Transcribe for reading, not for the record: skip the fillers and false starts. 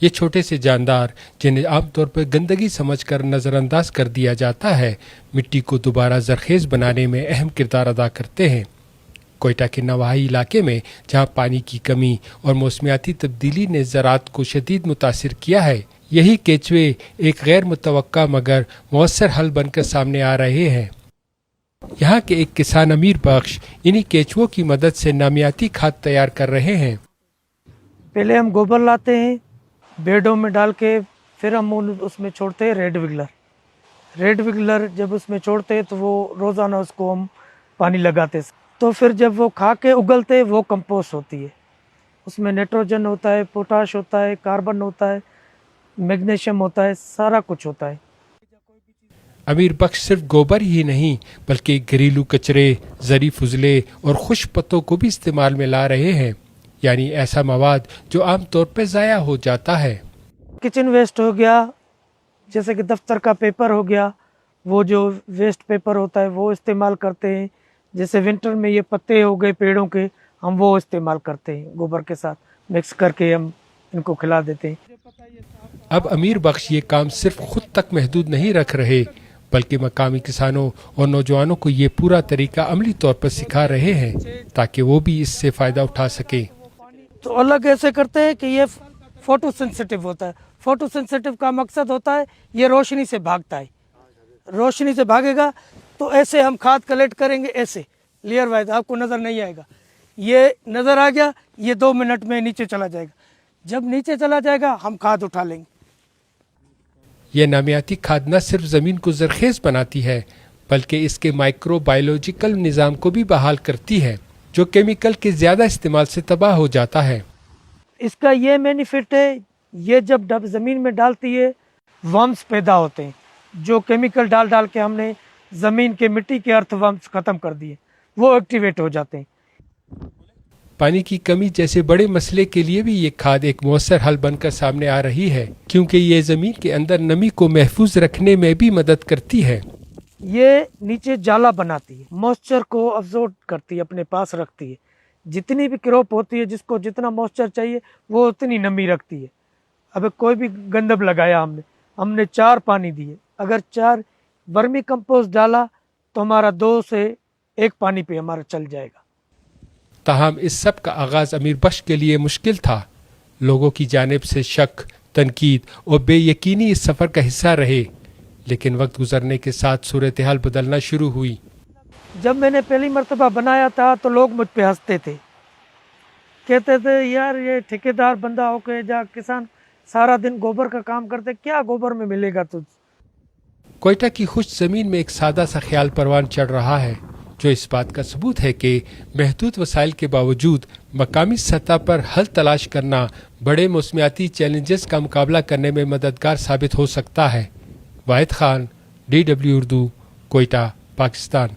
یہ چھوٹے سے جاندار جنہیں عام طور پر گندگی سمجھ کر نظر انداز کر دیا جاتا ہے، مٹی کو دوبارہ زرخیز بنانے میں اہم کردار ادا کرتے ہیں۔ کوئٹہ کے نواحی علاقے میں جہاں پانی کی کمی اور موسمیاتی تبدیلی نے زراعت کو شدید متاثر کیا ہے، یہی کیچوے ایک غیر متوقع مگر مؤثر حل بن کر سامنے آ رہے ہیں۔ یہاں کے ایک کسان امیر بخش انہی کیچووں کی مدد سے نامیاتی کھاد تیار کر رہے ہیں۔ پہلے ہم گوبر لاتے ہیں بیڈوں میں ڈال کے، پھر ہم اس میں چھوڑتے ہیں ریڈ وگلر جب اس میں چھوڑتے ہیں تو وہ روزانہ اس کو ہم پانی لگاتے ہیں، تو پھر جب وہ کھا کے اگلتے وہ کمپوسٹ ہوتی ہے، اس میں نائٹروجن ہوتا ہے، پوٹاش ہوتا ہے، کاربن ہوتا ہے، میگنیشیم ہوتا ہے، سارا کچھ ہوتا ہے۔ امیر بخش صرف گوبر ہی نہیں بلکہ گھریلو کچرے، زرعی فضلے اور خشک پتوں کو بھی استعمال میں لا رہے ہیں، یعنی ایسا مواد جو عام طور پہ ضائع ہو جاتا ہے۔ کچن ویسٹ ہو گیا، جیسے کہ دفتر کا پیپر ہو گیا، وہ جو ویسٹ پیپر ہوتا ہے وہ استعمال کرتے ہیں، جیسے ونٹر میں یہ پتے ہو گئے پیڑوں کے، ہم وہ استعمال کرتے ہیں، گوبر کے ساتھ مکس کر کے ہم ان کو کھلا دیتے ہیں۔ اب امیر بخش یہ کام صرف خود تک محدود نہیں رکھ رہے بلکہ مقامی کسانوں اور نوجوانوں کو یہ پورا طریقہ عملی طور پر سکھا رہے ہیں تاکہ وہ بھی اس سے فائدہ اٹھا سکیں۔ تو الگ ایسے کرتے ہیں کہ یہ فوٹو سینسیٹیو ہوتا ہے، فوٹو سینسیٹیو کا مقصد ہوتا ہے یہ روشنی سے بھاگتا ہے، روشنی سے بھاگے گا تو ایسے ہم کھاد کلیکٹ کریں گے، ایسے لیئر وائز آپ کو نظر نہیں آئے گا، یہ نظر آ گیا، یہ 2 منٹ میں نیچے چلا جائے گا، جب نیچے چلا جائے گا ہم کھاد اٹھا لیں گے۔ یہ نامیاتی کھاد نہ صرف زمین کو زرخیز بناتی ہے بلکہ اس کے مائکرو بایولوجیکل نظام کو بھی بحال کرتی ہے جو کیمیکل کے زیادہ استعمال سے تباہ ہو جاتا ہے۔ اس کا یہ بینیفٹ ہے، یہ جب زمین میں ڈالتی ہے ورمز پیدا ہوتے ہیں، جو کیمیکل ڈال کے ہم نے زمین کے مٹی کے ارتھ ورمز ختم کر دیے، وہ ایکٹیویٹ ہو جاتے ہیں۔ پانی کی کمی جیسے بڑے مسئلے کے لیے بھی یہ کھاد ایک مؤثر حل بن کر سامنے آ رہی ہے کیونکہ یہ زمین کے اندر نمی کو محفوظ رکھنے میں بھی مدد کرتی ہے۔ یہ نیچے جالا بناتی ہے، موئسچر کو ابزورب کرتی ہے، اپنے پاس رکھتی ہے، جتنی بھی کراپ ہوتی ہے جس کو جتنا موئسچر چاہیے وہ اتنی نمی رکھتی ہے۔ اب کوئی بھی گندم لگایا ہم نے 4 پانی دیے، اگر 4 ورمی کمپوسٹ ڈالا تو ہمارا 2 سے 1 پانی پہ ہمارا چل جائے گا۔ تاہم اس سب کا آغاز امیر بخش کے لیے مشکل تھا، لوگوں کی جانب سے شک، تنقید اور بے یقینی اس سفر کا حصہ رہے، لیکن وقت گزرنے کے ساتھ صورتحال بدلنا شروع ہوئی۔ جب میں نے پہلی مرتبہ بنایا تھا تو لوگ مجھ پہ ہنستے تھے، کہتے تھے یار یہ ٹھیکیدار بندہ ہو کے جا کسان سارا دن گوبر کا کام کرتے، کیا گوبر میں ملے گا تجھ؟ کوئٹہ کی خشک زمین میں ایک سادہ سا خیال پروان چڑھ رہا ہے جو اس بات کا ثبوت ہے کہ محدود وسائل کے باوجود مقامی سطح پر حل تلاش کرنا بڑے موسمیاتی چیلنجز کا مقابلہ کرنے میں مددگار ثابت ہو سکتا ہے۔ واحد خان، DW اردو، کوئٹہ، پاکستان۔